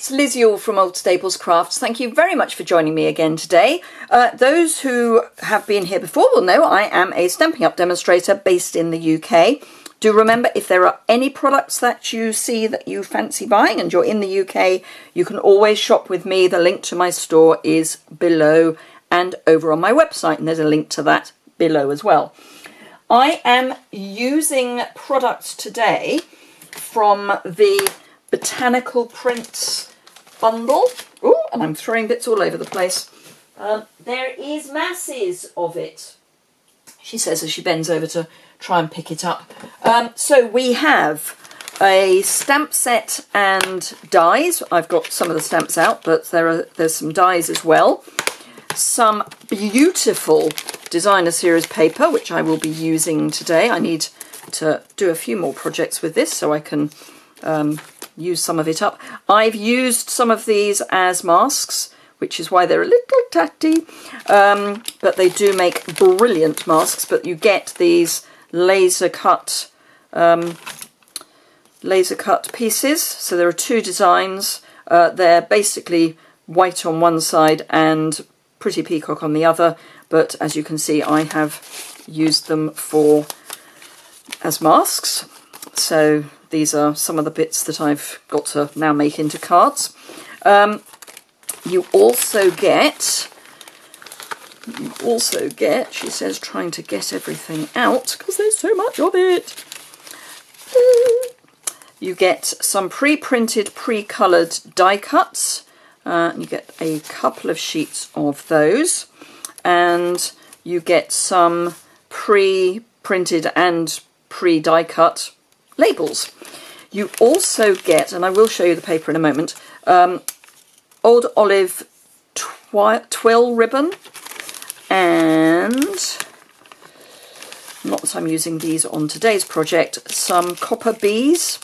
It's Liz Yuille from Old Staples Crafts. Thank you very much for joining me again today. Those who have been here before will know I am a Stampin' Up! Demonstrator based in the UK. Do remember, if there are any products that you see that you fancy buying and you're in the UK, you can always shop with me. The link to my store is below and over on my website, and there's a link to that below as well. I am using products today from the Botanical Prints bundle. Oh, and I'm throwing bits all over the place. There is masses of it, she says as she bends over to try and pick it up. So we have a stamp set and dies. I've got some of the stamps out, but there's some dies as well. Some beautiful designer series paper, which I will be using today. I need to do a few more projects with this so I can use some of it up. I've used some of these as masks, which is why they're a little tatty, but they do make brilliant masks. But you get these laser cut pieces. So there are two designs. They're basically white on one side and Pretty Peacock on the other, but as you can see, I have used them as masks. So these are some of the bits that I've got to now make into cards. You also get, she says, trying to get everything out because there's so much of it. You get some pre-printed, pre-coloured die cuts. You get a couple of sheets of those, and you get some pre-printed and pre-die cut labels. You also get, and I will show you the paper in a moment, Old Olive twill ribbon, and not that I'm using these on today's project, some copper bees.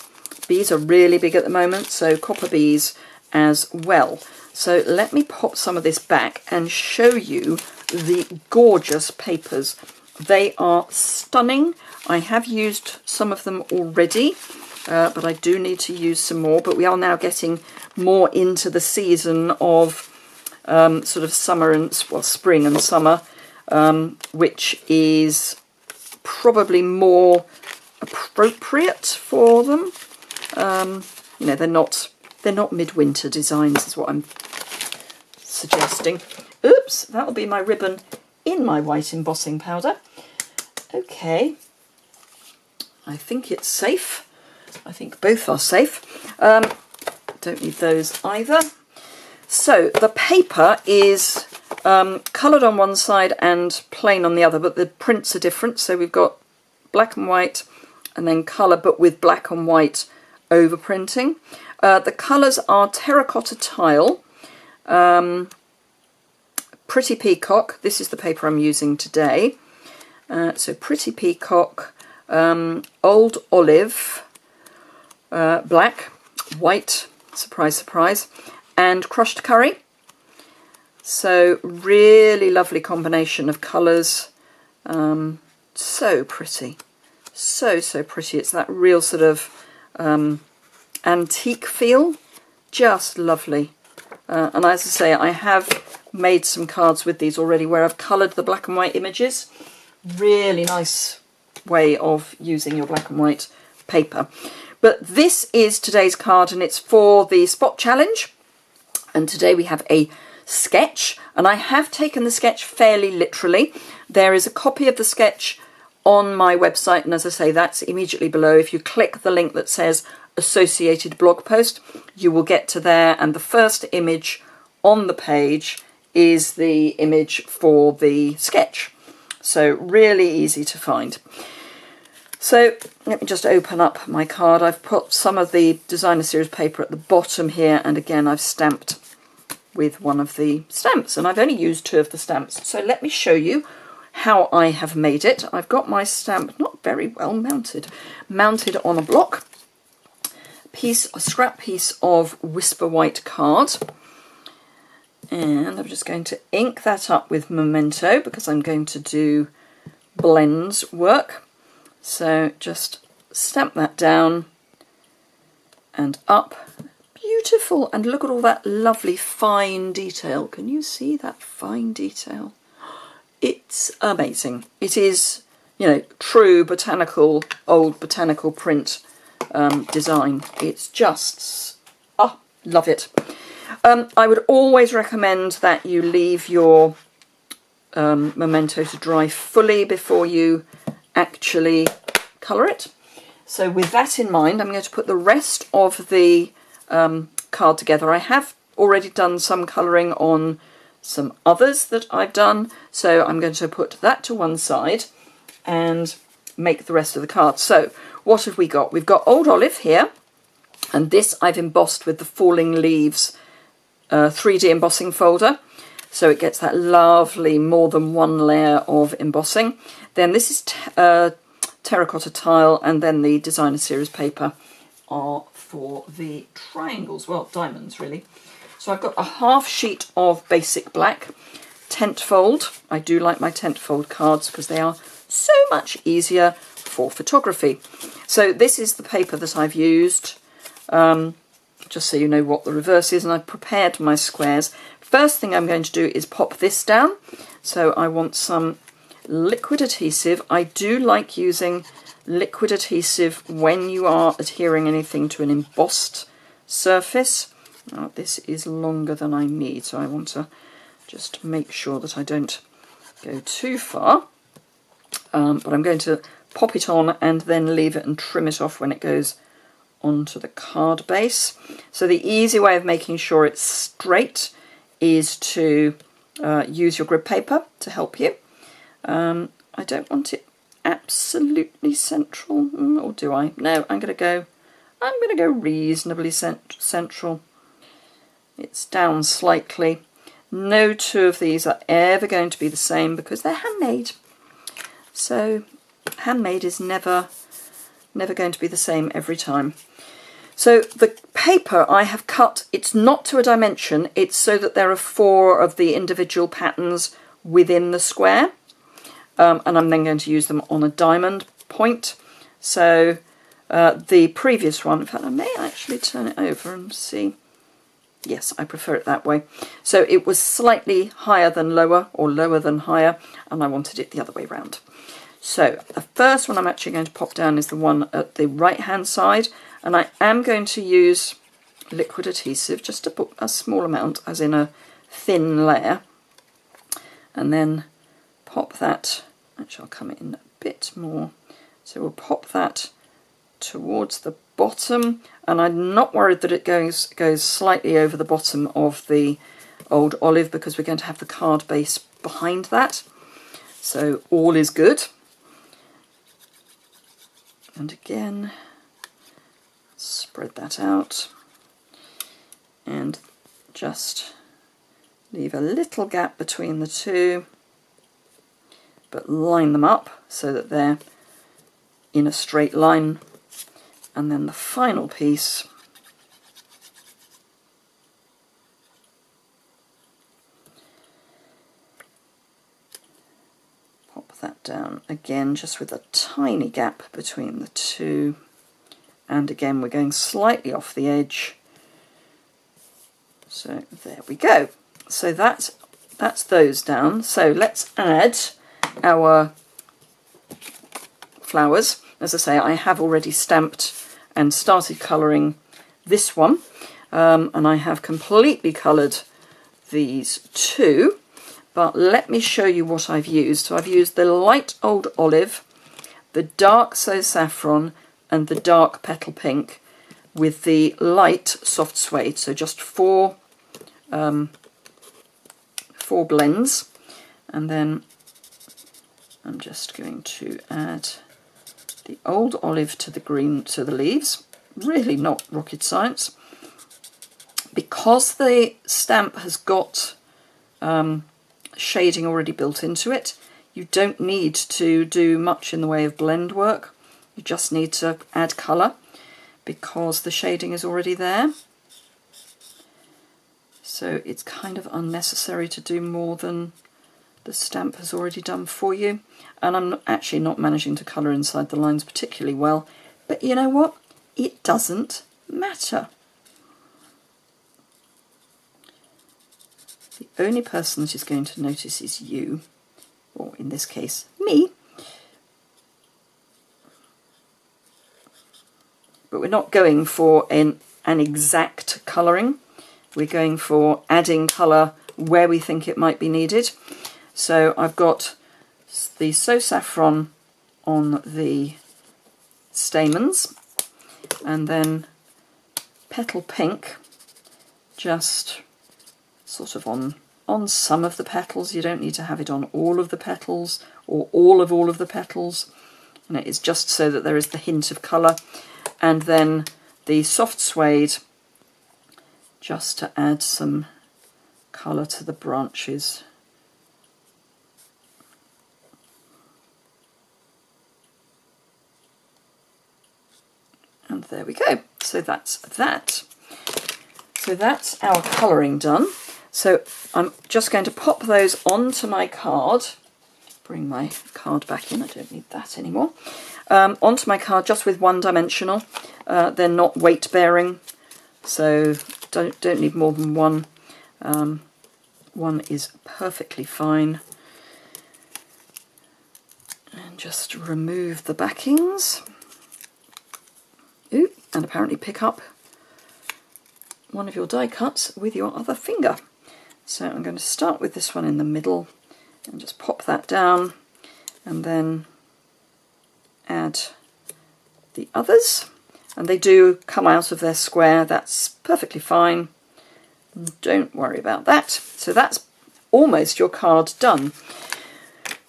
Bees are really big at the moment, so copper bees as well. So let me pop some of this back and show you the gorgeous papers. They are stunning. I have used some of them already, but I do need to use some more. But we are now getting more into the season of sort of summer and, well, spring and summer, which is probably more appropriate for them. You know, they're not midwinter designs, is what I'm suggesting. Oops, that'll be my ribbon in my white embossing powder. Okay, I think it's safe. I think both are safe. Don't need those either. So the paper is coloured on one side and plain on the other, but the prints are different. So we've got black and white and then colour, but with black and white overprinting. The colours are terracotta tile, Pretty Peacock. This is the paper I'm using today. So Pretty Peacock, Old Olive, black, white, surprise, surprise, and Crushed Curry. So really lovely combination of colours. So pretty. So pretty. It's that real sort of antique feel. Just lovely. And as I say, I have made some cards with these already where I've coloured the black and white images. Really nice way of using your black and white paper. But this is today's card, and it's for the Spot Challenge. And today we have a sketch, and I have taken the sketch fairly literally. There is a copy of the sketch on my website, and as I say, that's immediately below. If you click the link that says associated blog post, you will get to there, and the first image on the page is the image for the sketch. So really easy to find. So let me just open up my card. I've put some of the designer series paper at the bottom here, and again I've stamped with one of the stamps, and I've only used two of the stamps. So let me show you how I have made it. I've got my stamp not very well mounted on a block. A scrap piece of Whisper White card, and I'm just going to ink that up with Memento because I'm going to do blends work. So just stamp that down and up. beautiful. And look at all that lovely fine detail. Can you see that fine detail? It's amazing. It is, you know, true botanical, old botanical print design. It's just, oh, love it. I would always recommend that you leave your memento to dry fully before you actually colour it. So with that in mind, I'm going to put the rest of the card together. I have already done some colouring on some others that I've done, so I'm going to put that to one side and make the rest of the card. So what have we got? We've got Old Olive here, and this I've embossed with the Falling Leaves 3D embossing folder, so it gets that lovely more than one layer of embossing. Then this is terracotta tile, and then the designer series paper are for the triangles, well, diamonds really. So I've got a half sheet of basic black tent fold. I do like my tent fold cards because they are so much easier for photography. So this is the paper that I've used, just so you know what the reverse is, and I've prepared my squares. First thing I'm going to do is pop this down. So I want some liquid adhesive. I do like using liquid adhesive when you are adhering anything to an embossed surface. Now, this is longer than I need, so I want to just make sure that I don't go too far. But I'm going to pop it on and then leave it and trim it off when it goes onto the card base. So the easy way of making sure it's straight is to use your grid paper to help you. I don't want it absolutely central, or do I? No, I'm going to go reasonably central. It's down slightly. No two of these are ever going to be the same because they're handmade. So handmade is never going to be the same every time. So the paper I have cut, it's not to a dimension, it's so that there are 4 of the individual patterns within the square. And I'm then going to use them on a diamond point. So the previous one, in fact I may actually turn it over and see. Yes, I prefer it that way. So it was slightly higher than lower, or lower than higher, and I wanted it the other way round. So the first one I'm actually going to pop down is the one at the right hand side, and I am going to use liquid adhesive, just to put a small amount, as in a thin layer, and then pop that, actually I'll come in a bit more, so we'll pop that towards the bottom, and I'm not worried that it goes slightly over the bottom of the Old Olive because we're going to have the card base behind that, so all is good. And again, spread that out and just leave a little gap between the two, but line them up so that they're in a straight line. And then the final piece, pop that down again, just with a tiny gap between the two. And again, we're going slightly off the edge. So there we go. So that's those down. So let's add our flowers. As I say, I have already stamped and started colouring this one, and I have completely coloured these two, but let me show you what I've used. So I've used the light Old Olive, the dark So Saffron, and the dark Petal Pink with the light Soft Suede, so just four blends. And then I'm just going to add the Old Olive to the green to the leaves. Really not rocket science. Because the stamp has got shading already built into it, you don't need to do much in the way of blend work. You just need to add colour because the shading is already there. So it's kind of unnecessary to do more than the stamp has already done for you. And I'm actually not managing to colour inside the lines particularly well, but you know what? It doesn't matter. only person that is going to notice is you, or in this case, me. But we're not going for an exact colouring. We're going for adding colour where we think it might be needed. So I've got the So Saffron on the stamens, and then Petal Pink just sort of on some of the petals. You don't need to have it on all of the petals or all of the petals, and it is just so that there is the hint of colour. And then the Soft Suede just to add some colour to the branches. And there we go. So that's that. So that's our colouring done. So I'm just going to pop those onto my card. Bring my card back in, I don't need that anymore. Onto my card just with one dimensional. They're not weight bearing, so don't need more than one. One is perfectly fine. And just remove the backings. Ooh, and apparently pick up one of your die cuts with your other finger. So I'm going to start with this one in the middle and just pop that down, and then add the others. And they do come out of their square, that's perfectly fine. Don't worry about that. So that's almost your card done.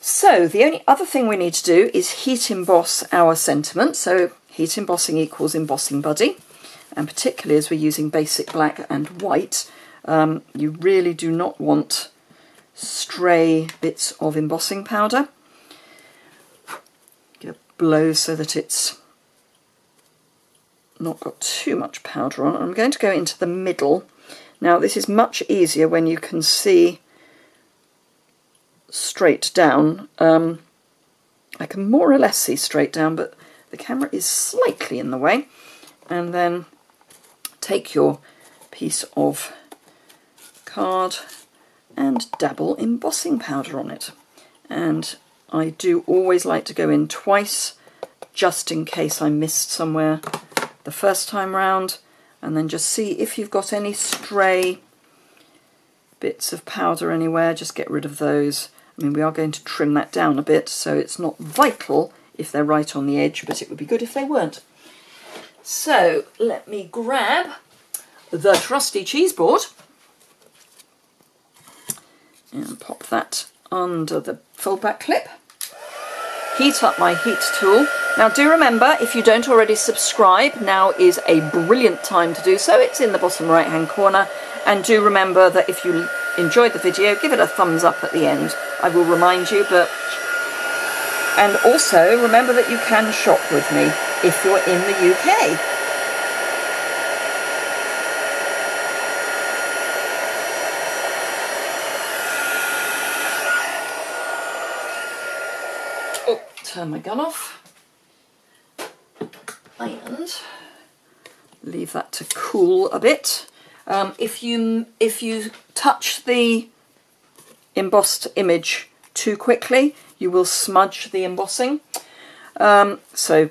So the only other thing we need to do is heat emboss our sentiment. So heat embossing equals embossing buddy, and particularly as we're using basic black and white, you really do not want stray bits of embossing powder. Give a blow so that it's not got too much powder on. I'm going to go into the middle. Now this is much easier when you can see straight down. I can more or less see straight down, but the camera is slightly in the way. And then take your piece of card and dabble embossing powder on it. And I do always like to go in twice, just in case I missed somewhere the first time round, and then just see if you've got any stray bits of powder anywhere. Just get rid of those. I mean, we are going to trim that down a bit, so it's not vital if they're right on the edge, but it would be good if they weren't. So let me grab the trusty cheese board and pop that under the fold back clip. Heat up my heat tool. Now do remember, if you don't already subscribe, now is a brilliant time to do so. It's in the bottom right hand corner. And do remember that if you enjoyed the video, give it a thumbs up at the end. I will remind you, and also remember that you can shop with me if you're in the UK. Oh, turn my gun off and leave that to cool a bit. If you touch the embossed image too quickly, you will smudge the embossing. So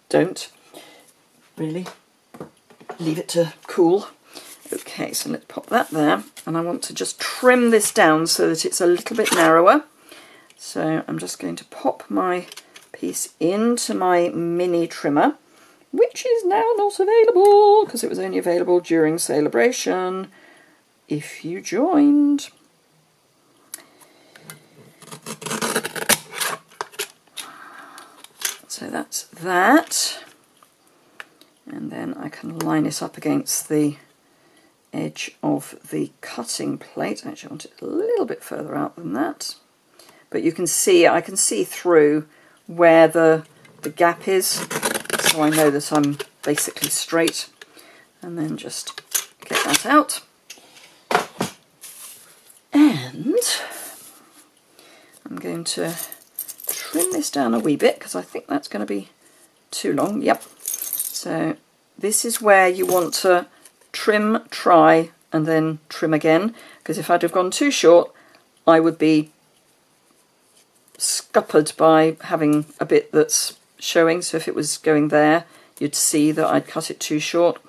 don't really, leave it to cool. Okay, so let's pop that there, and I want to just trim this down so that it's a little bit narrower. So I'm just going to pop my piece into my mini trimmer, which is now not available because it was only available during Celebration if you joined. So that's that, and then I can line it up against the edge of the cutting plate. Actually, I want it a little bit further out than that, but you can see, I can see through where the gap is, so I know that I'm basically straight. And then just get that out, and I'm going to trim this down a wee bit because I think that's going to be too long. Yep. So this is where you want to trim, try and then trim again, because if I'd have gone too short, I would be scuppered by having a bit that's showing. So if it was going there, you'd see that I'd cut it too short.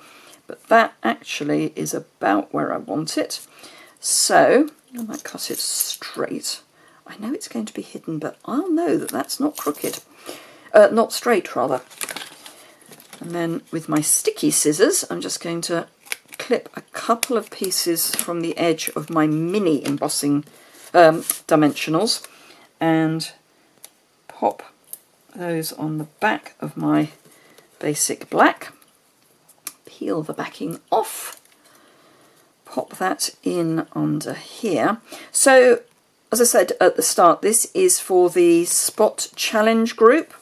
But that actually is about where I want it. So I might cut it straight. I know it's going to be hidden, but I'll know that that's not crooked. Not straight, rather. And then with my sticky scissors, I'm just going to clip a couple of pieces from the edge of my mini embossing dimensionals and pop those on the back of my basic black. Peel the backing off, pop that in under here. So, as I said at the start, this is for the Spot Challenge group.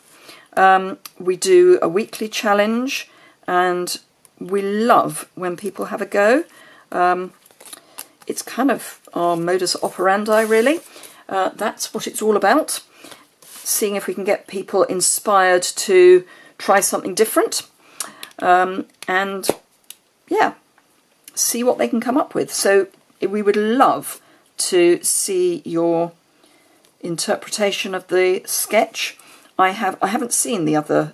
We do a weekly challenge, and we love when people have a go. It's kind of our modus operandi, really. That's what it's all about, seeing if we can get people inspired to try something different. And yeah, see what they can come up with. So we would love to see your interpretation of the sketch. I haven't seen the other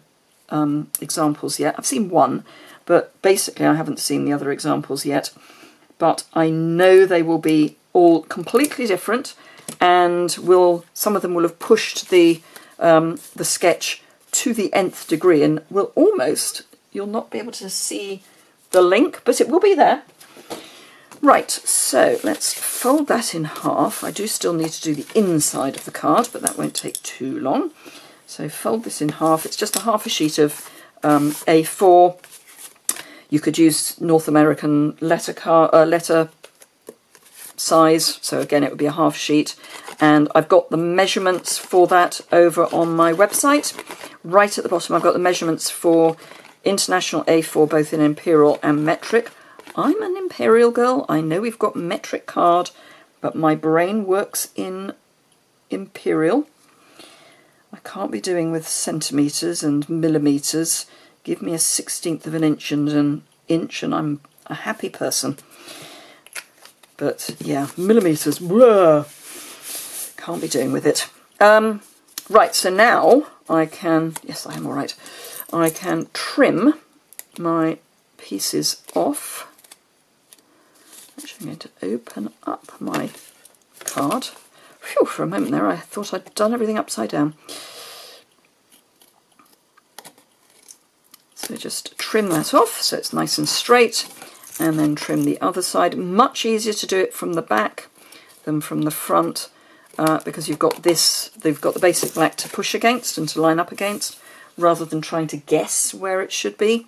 examples yet. I've seen one, but basically I haven't seen the other examples yet. But I know they will be all completely different, and some of them will have pushed the sketch to the nth degree, and will almost, you'll not be able to see the link, but it will be there. Right, so let's fold that in half. I do still need to do the inside of the card, but that won't take too long. So fold this in half. It's just a half a sheet of A4. You could use North American letter size, so again it would be a half sheet. And I've got the measurements for that over on my website. Right at the bottom I've got the measurements for International A4, both in imperial and metric. I'm an imperial girl. I know we've got metric card, but my brain works in imperial. I can't be doing with centimetres and millimetres. Give me a 1/16 of an inch and an inch and I'm a happy person. But yeah, millimetres, whoa, can't be doing with it. Right, so now I can, yes I am all right, I can trim my pieces off. Actually, I'm going to open up my card. Phew, for a moment there I thought I'd done everything upside down. So just trim that off so it's nice and straight, and then trim the other side. Much easier to do it from the back than from the front, because you've got they've got the basic black to push against and to line up against, rather than trying to guess where it should be.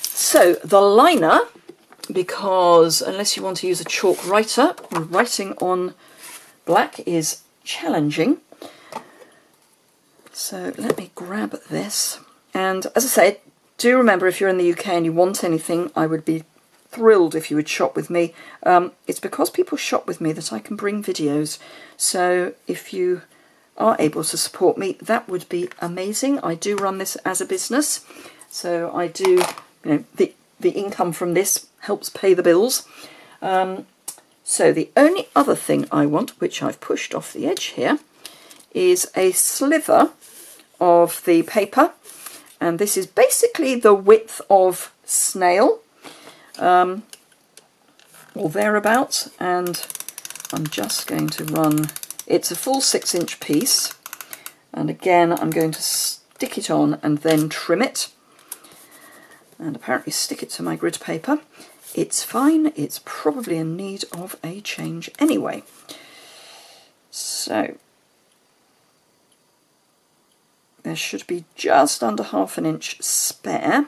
So the liner, because unless you want to use a chalk writer, writing on black is challenging. So let me grab this. And as I said, do remember, if you're in the UK and you want anything, I would be thrilled if you would shop with me. It's because people shop with me that I can bring videos. So if you are able to support me, that would be amazing. I do run this as a business. So I do, you know, the income from this helps pay the bills. So the only other thing I want, which I've pushed off the edge here, is a sliver of the paper. And this is basically the width of snail, or thereabouts. And I'm just going to run, it's a full 6-inch piece. And again, I'm going to stick it on and then trim it. And apparently stick it to my grid paper. It's fine, it's probably in need of a change anyway. So there should be just under ½ an inch spare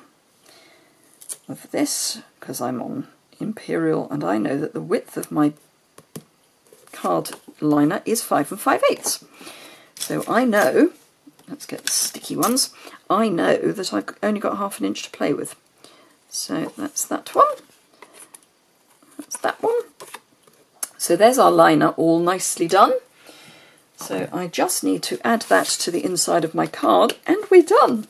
of this, because I'm on imperial and I know that the width of my card liner is 5 5/8. So I know, let's get the sticky ones, I know that I've only got ½ an inch to play with. So that's that one. That's that one. So there's our liner all nicely done. So I just need to add that to the inside of my card and we're done.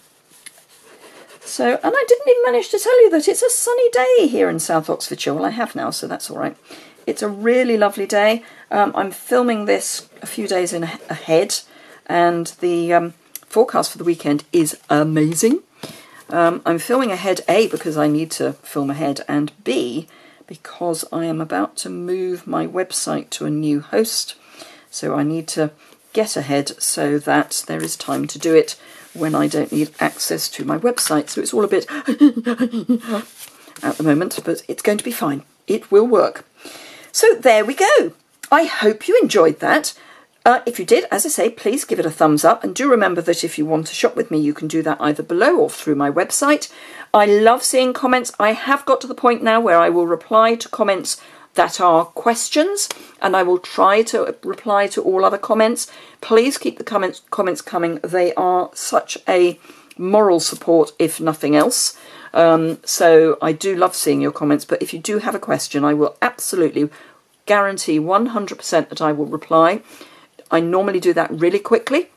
So, and I didn't even manage to tell you that it's a sunny day here in South Oxfordshire. Well, I have now, so that's all right. It's a really lovely day. I'm filming this a few days ahead, and the forecast for the weekend is amazing. I'm filming ahead, A, because I need to film ahead, and B, because I am about to move my website to a new host. So I need to get ahead so that there is time to do it when I don't need access to my website. So it's all a bit at the moment, but it's going to be fine. It will work. So there we go. I hope you enjoyed that. If you did, as I say, please give it a thumbs up, and do remember that if you want to shop with me, you can do that either below or through my website. I love seeing comments. I have got to the point now where I will reply to comments that are questions, and I will try to reply to all other comments. Please keep the comments coming. They are such a moral support, if nothing else. So I do love seeing your comments, but if you do have a question, I will absolutely guarantee 100% that I will reply. I normally do that really quickly,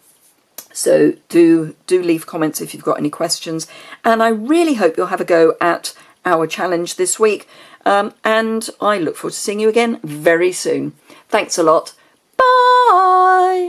so do leave comments if you've got any questions, and I really hope you'll have a go at our challenge this week, and I look forward to seeing you again very soon. Thanks a lot. Bye!